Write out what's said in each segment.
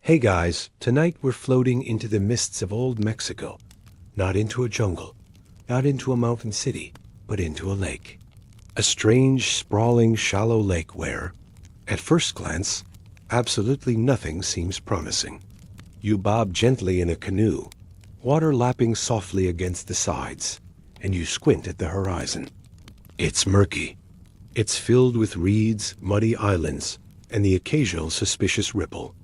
Hey guys, tonight we're floating into the mists of old Mexico. Not into a jungle, not into a mountain city, but into a lake. A strange, sprawling, shallow lake where, at first glance, absolutely nothing seems promising. You bob gently in a canoe, water lapping softly against the sides, and you squint at the horizon. It's murky. It's filled with reeds, muddy islands, and the occasional suspicious ripple.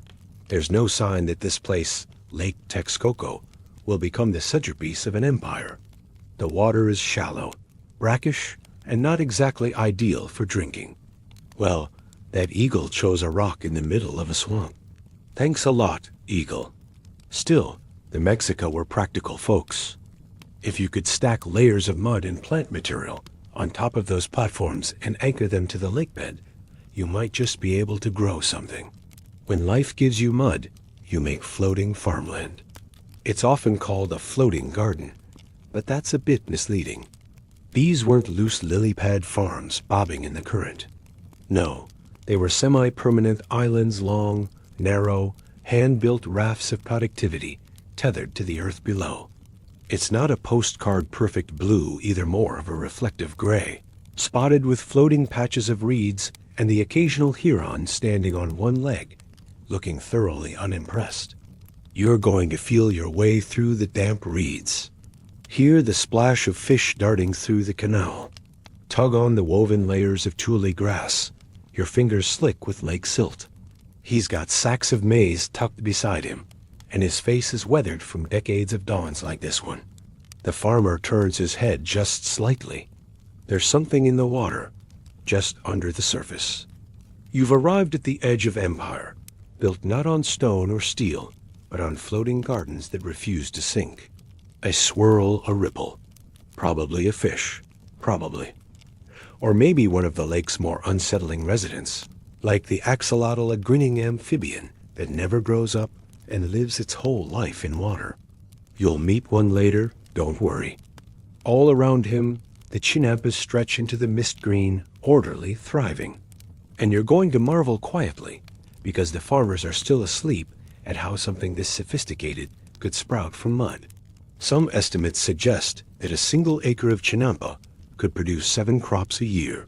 There's no sign that this place, Lake Texcoco, will become the centerpiece of an empire. The water is shallow, brackish, and not exactly ideal for drinking. Well, that eagle chose a rock in the middle of a swamp. Thanks a lot, eagle. Still, the Mexico were practical folks. If you could stack layers of mud and plant material on top of those platforms and anchor them to the lakebed, you might just be able to grow something. When life gives you mud, you make floating farmland. It's often called a floating garden, but that's a bit misleading. These weren't loose lily pad farms bobbing in the current. No, they were semi-permanent islands, long, narrow, hand-built rafts of productivity tethered to the earth below. It's not a postcard perfect blue, either more of a reflective gray, spotted with floating patches of reeds and the occasional heron standing on one leg, looking thoroughly unimpressed. You're going to feel your way through the damp reeds. Hear the splash of fish darting through the canal. Tug on the woven layers of tule grass, your fingers slick with lake silt. He's got sacks of maize tucked beside him, and his face is weathered from decades of dawns like this one. The farmer turns his head just slightly. There's something in the water, just under the surface. You've arrived at the edge of empire, built not on stone or steel, but on floating gardens that refuse to sink. A swirl, a ripple. Probably a fish. Probably. Or maybe one of the lake's more unsettling residents, like the axolotl, a grinning amphibian that never grows up and lives its whole life in water. You'll meet one later, don't worry. All around him, the chinampas stretch into the mist green, orderly, thriving. And you're going to marvel quietly, because the farmers are still asleep at how something this sophisticated could sprout from mud. Some estimates suggest that a single acre of chinampa could produce 7 crops a year.